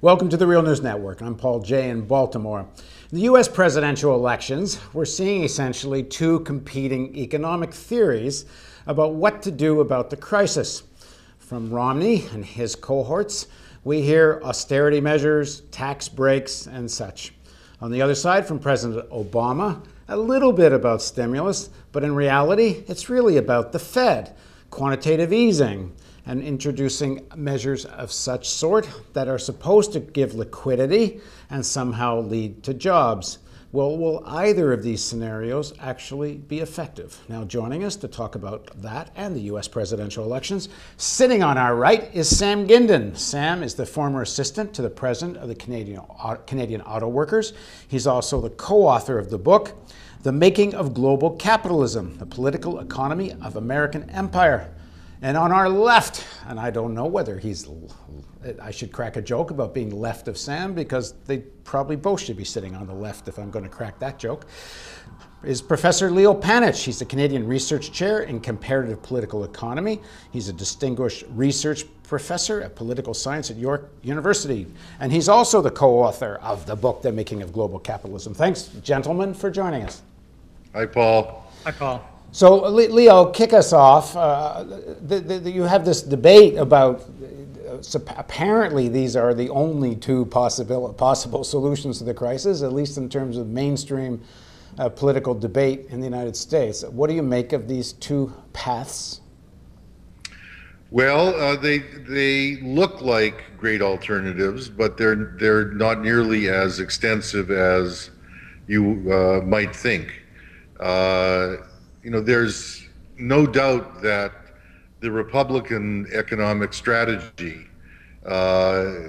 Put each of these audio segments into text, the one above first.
Welcome to the Real News Network. I'm Paul Jay in Baltimore. In the U.S. presidential elections, we're seeing essentially two competing economic theories about what to do about the crisis. From Romney and his cohorts, we hear austerity measures, tax breaks, and such. On the other side, from President Obama, a little bit about stimulus, but in reality, it's really about the Fed, quantitative easing, and introducing measures of such sort that are supposed to give liquidity and somehow lead to jobs. Well, will either of these scenarios actually be effective? Now, joining us to talk about that and the U.S. presidential elections, sitting on our right is Sam Gindin. Sam is the former assistant to the president of the Canadian Auto Workers. He's also the co-author of the book, The Making of Global Capitalism, The Political Economy of American Empire. And on our left, and I don't know whether I should crack a joke about being left of Sam, because they probably both should be sitting on the left if I'm going to crack that joke, is Professor Leo Panitch. He's the Canadian Research Chair in Comparative Political Economy. He's a distinguished research professor of political science at York University. And he's also the co-author of the book, The Making of Global Capitalism. Thanks, gentlemen, for joining us. Hi, Paul. Hi, Paul. So, Leo, kick us off. You have this debate about, apparently these are the only two possible solutions to the crisis, at least in terms of mainstream political debate in the United States. What do you make of these two paths? Well, they look like great alternatives, but they're not nearly as extensive as you might think. There's no doubt that the Republican economic strategy,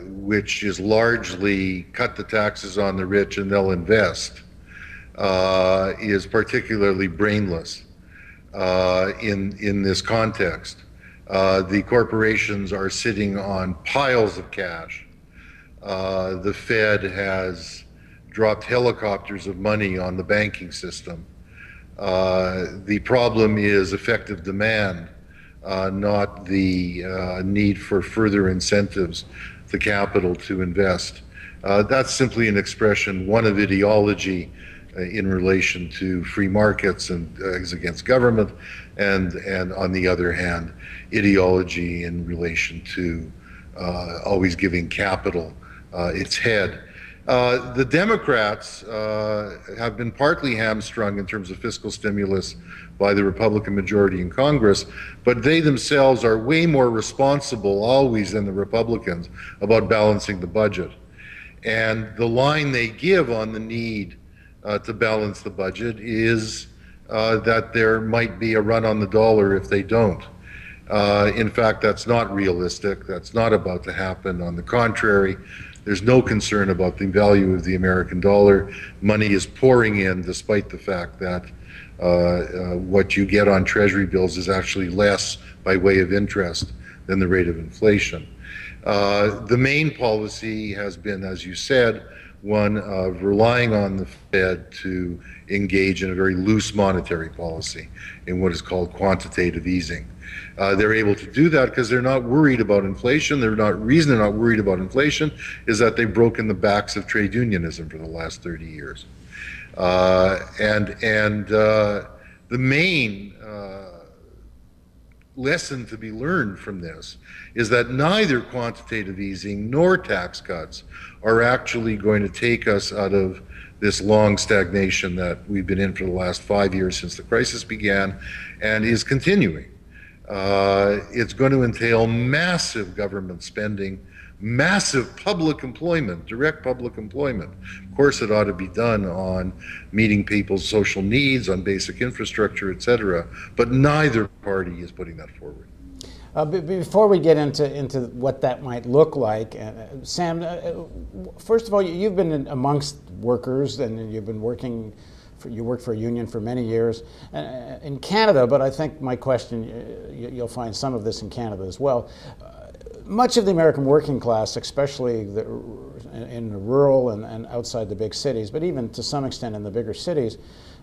which is largely cut the taxes on the rich and they'll invest, is particularly brainless in this context. The corporations are sitting on piles of cash. The Fed has dropped helicopters of money on the banking system. The problem is effective demand, not the need for further incentives to capital to invest. That's simply an expression, one of ideology in relation to free markets and against government, and on the other hand, ideology in relation to always giving capital its head. The Democrats have been partly hamstrung in terms of fiscal stimulus by the Republican majority in Congress, but they themselves are way more responsible always than the Republicans about balancing the budget. And the line they give on the need to balance the budget is that there might be a run on the dollar if they don't. In fact, that's not realistic. That's not about to happen. On the contrary, there's no concern about the value of the American dollar. Money is pouring in despite the fact that what you get on Treasury bills is actually less by way of interest than the rate of inflation. The main policy has been, as you said, one of relying on the Fed to engage in a very loose monetary policy in what is called quantitative easing. They're able to do that because they're not worried about inflation. The reason they're not worried about inflation is that they've broken the backs of trade unionism for the last 30 years. The main lesson to be learned from this is that neither quantitative easing nor tax cuts are actually going to take us out of this long stagnation that we've been in for the last 5 years since the crisis began and is continuing. It's going to entail massive government spending, massive public employment, direct public employment. Of course, it ought to be done on meeting people's social needs, on basic infrastructure, etc. But neither party is putting that forward. Before we get into what that might look like, Sam, first of all, you've been amongst workers and you've been working. You worked for a union for many years in Canada, but I think my question, you'll find some of this in Canada as well. Much of the American working class, especially in the rural and outside the big cities, but even to some extent in the bigger cities,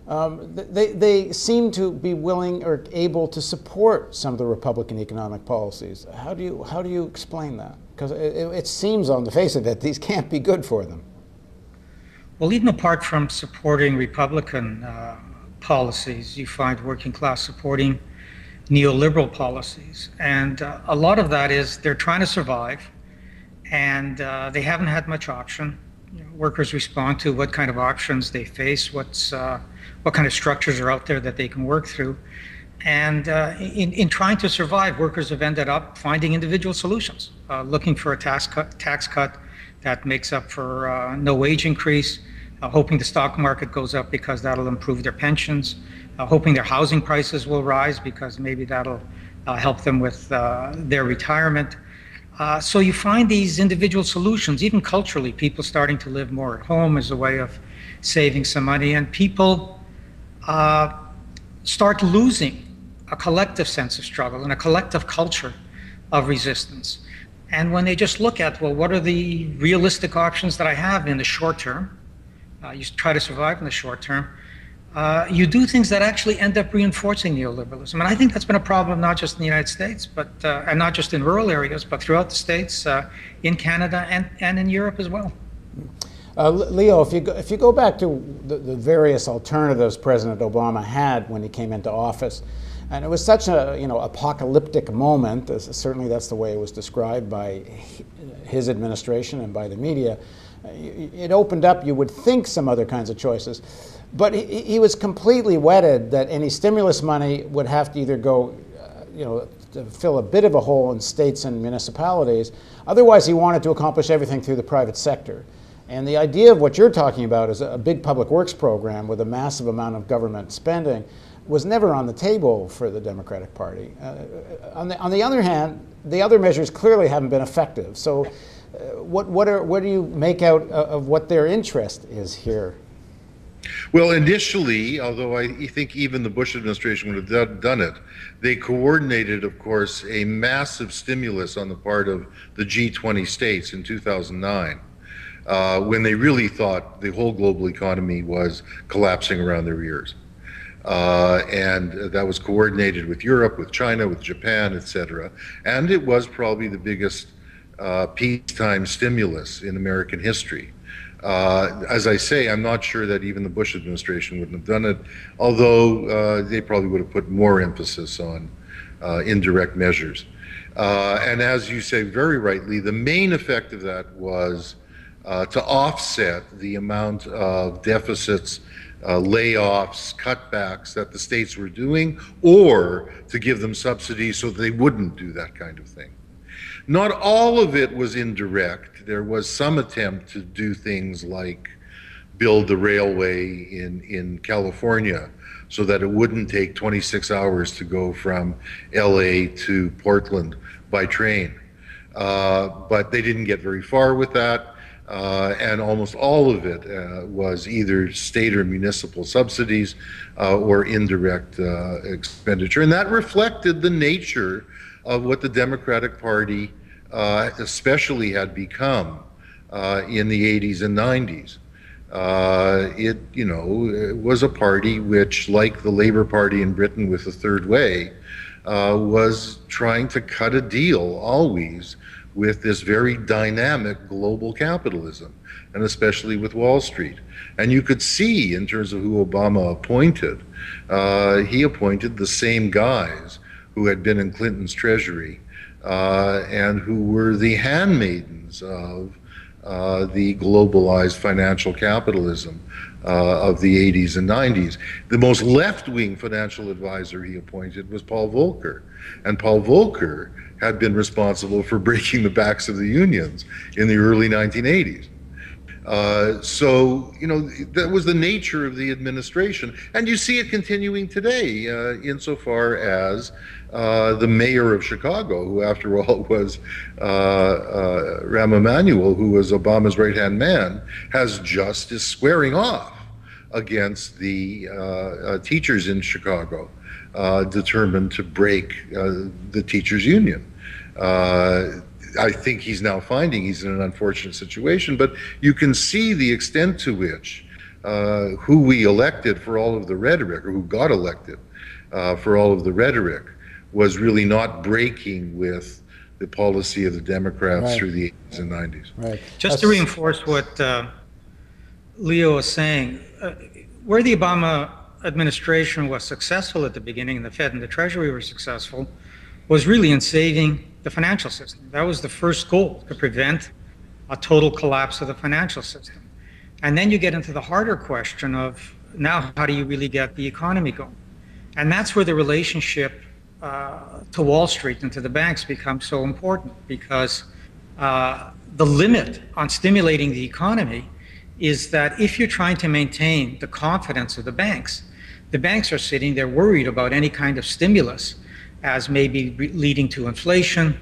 they seem to be willing or able to support some of the Republican economic policies. How do you explain that? Because it seems on the face of it, these can't be good for them. Well, even apart from supporting Republican policies, you find working class supporting neoliberal policies. And a lot of that is they're trying to survive, and they haven't had much option. Workers respond to what kind of options they face, what kind of structures are out there that they can work through. And in trying to survive, workers have ended up finding individual solutions, looking for a tax cut that makes up for no wage increase, hoping the stock market goes up because that'll improve their pensions, hoping their housing prices will rise because maybe that'll help them with their retirement. So you find these individual solutions, even culturally, people starting to live more at home as a way of saving some money, and people start losing a collective sense of struggle and a collective culture of resistance. And when they just look at, well, what are the realistic options that I have in the short term? You try to survive in the short term. You do things that actually end up reinforcing neoliberalism. And I think that's been a problem not just in the United States, but and not just in rural areas, but throughout the States, in Canada, and in Europe as well. Leo, if you go back to the various alternatives President Obama had when he came into office, and it was such a apocalyptic moment, certainly that's the way it was described by his administration and by the media, it opened up, you would think, some other kinds of choices. But he was completely wedded that any stimulus money would have to either go, to fill a bit of a hole in states and municipalities. Otherwise, he wanted to accomplish everything through the private sector. And the idea of what you're talking about is a big public works program with a massive amount of government spending was never on the table for the Democratic Party. On the other hand, the other measures clearly haven't been effective. So what do you make out of what their interest is here? Well, initially, although I think even the Bush administration would have done it, they coordinated, of course, a massive stimulus on the part of the G20 states in 2009, when they really thought the whole global economy was collapsing around their ears. And that was coordinated with Europe, with China, with Japan, etc. And it was probably the biggest peacetime stimulus in American history. As I say, I'm not sure that even the Bush administration wouldn't have done it, although they probably would have put more emphasis on indirect measures. And as you say very rightly, the main effect of that was to offset the amount of deficits, layoffs, cutbacks that the states were doing, or to give them subsidies so they wouldn't do that kind of thing. Not all of it was indirect. There was some attempt to do things like build the railway in California so that it wouldn't take 26 hours to go from LA to Portland by train. But they didn't get very far with that. And almost all of it was either state or municipal subsidies or indirect expenditure. And that reflected the nature of what the Democratic Party especially had become in the 80s and 90s. It was a party which, like the Labour Party in Britain with the Third Way, was trying to cut a deal always with this very dynamic global capitalism, and especially with Wall Street. And you could see, in terms of who Obama appointed, he appointed the same guys who had been in Clinton's Treasury and who were the handmaidens of the globalized financial capitalism of the 80s and 90s. The most left-wing financial advisor he appointed was Paul Volcker. And Paul Volcker had been responsible for breaking the backs of the unions in the early 1980s. So, that was the nature of the administration. And you see it continuing today insofar as the mayor of Chicago, who after all was Rahm Emanuel, who was Obama's right-hand man, is squaring off against the teachers in Chicago, determined to break the teachers' union. I think he's now finding he's in an unfortunate situation, but you can see the extent to which who we elected for all of the rhetoric, or who got elected for all of the rhetoric, was really not breaking with the policy of the Democrats Right. through the 80s and 90s. Right. Just to reinforce what Leo was saying, where the Obama administration was successful at the beginning, and the Fed and the Treasury were successful, was really in saving the financial system. That was the first goal, to prevent a total collapse of the financial system. And then you get into the harder question of, now how do you really get the economy going? And that's where the relationship to Wall Street and to the banks becomes so important, because the limit on stimulating the economy is that if you're trying to maintain the confidence of the banks are sitting there worried about any kind of stimulus as maybe leading to inflation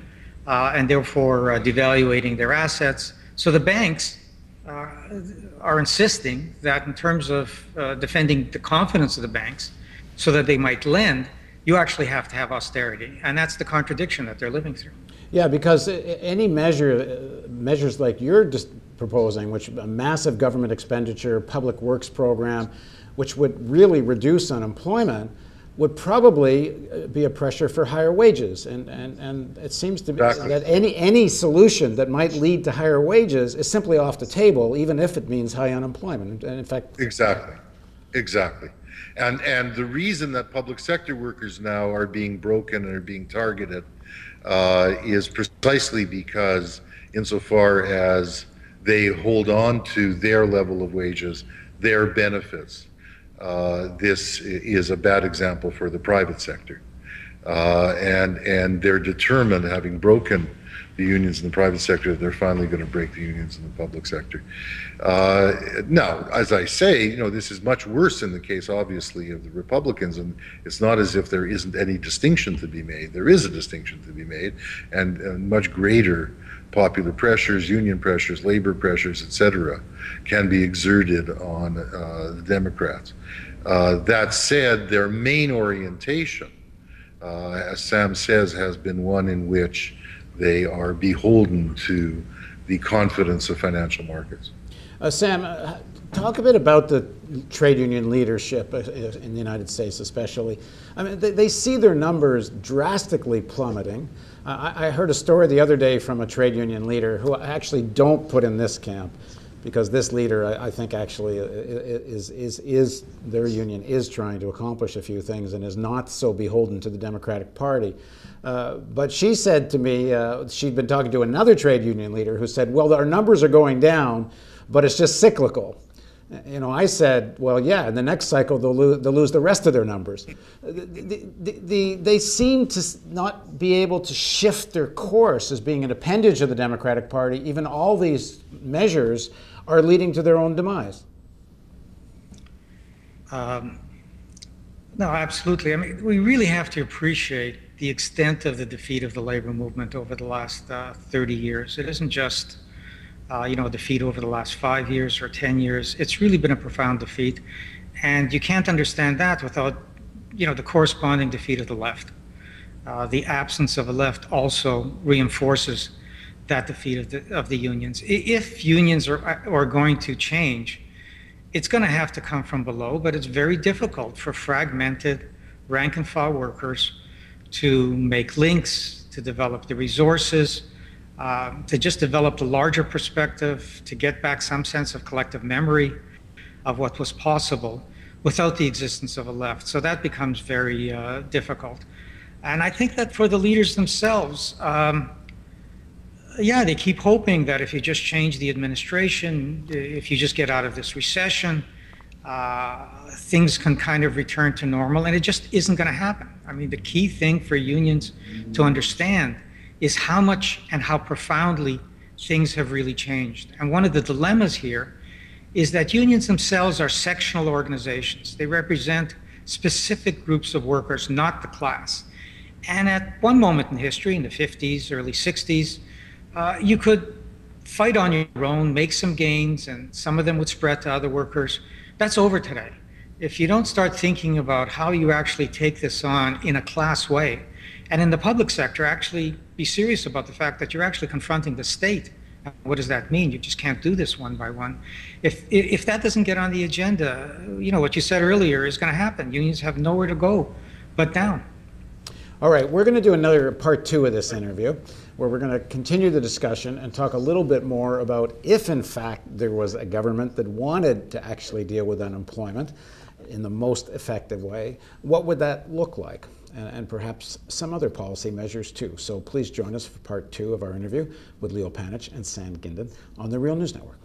and therefore devaluating their assets. So the banks are insisting that in terms of defending the confidence of the banks so that they might lend, you actually have to have austerity. And that's the contradiction that they're living through. Yeah, because any measures like you're just proposing, which a massive government expenditure, public works program, which would really reduce unemployment, would probably be a pressure for higher wages. And it seems to me that any solution that might lead to higher wages is simply off the table, even if it means high unemployment. And in fact, Exactly. And the reason that public sector workers now are being broken and are being targeted is precisely because, insofar as they hold on to their level of wages, their benefits, this is a bad example for the private sector. And they're determined, having broken the unions in the private sector, they're finally going to break the unions in the public sector. Now, as I say, this is much worse in the case, obviously, of the Republicans, and it's not as if there isn't any distinction to be made. There is a distinction to be made, and much greater popular pressures, union pressures, labor pressures, etc., can be exerted on the Democrats. That said, their main orientation, as Sam says, has been one in which they are beholden to the confidence of financial markets. Sam, talk a bit about the trade union leadership in the United States especially. I mean, they see their numbers drastically plummeting. I heard a story the other day from a trade union leader who I actually don't put in this camp, because this leader, I think, actually is their union is trying to accomplish a few things and is not so beholden to the Democratic Party. But she said to me, she'd been talking to another trade union leader who said, well, our numbers are going down, but it's just cyclical. I said, well, yeah, in the next cycle, they'll lose the rest of their numbers. They seem to not be able to shift their course as being an appendage of the Democratic Party. Even all these measures are leading to their own demise. No, absolutely. I mean, we really have to appreciate the extent of the defeat of the labor movement over the last 30 years. It isn't just a defeat over the last 5 years or 10 years. It's really been a profound defeat. And you can't understand that without, the corresponding defeat of the left. The absence of a left also reinforces that defeat of the unions. If unions are going to change, it's going to have to come from below, but it's very difficult for fragmented rank and file workers to make links, to develop the resources, to just develop the larger perspective, to get back some sense of collective memory of what was possible without the existence of a left. So that becomes very difficult. And I think that for the leaders themselves, they keep hoping that if you just change the administration, if you just get out of this recession, things can kind of return to normal, and it just isn't going to happen. I mean, the key thing for unions to understand is how much and how profoundly things have really changed. And one of the dilemmas here is that unions themselves are sectional organizations. They represent specific groups of workers, not the class. And at one moment in history, in the 50s, early 60s, you could fight on your own, make some gains, and some of them would spread to other workers. That's over today. If you don't start thinking about how you actually take this on in a class way, and in the public sector, actually be serious about the fact that you're actually confronting the state. What does that mean? You just can't do this one by one. If that doesn't get on the agenda, what you said earlier is going to happen. Unions have nowhere to go but down. All right, we're going to do another part 2 of this interview, where we're going to continue the discussion and talk a little bit more about if, in fact, there was a government that wanted to actually deal with unemployment in the most effective way, what would that look like? And perhaps some other policy measures too. So please join us for part 2 of our interview with Leo Panich and Sam Gindin on the Real News Network.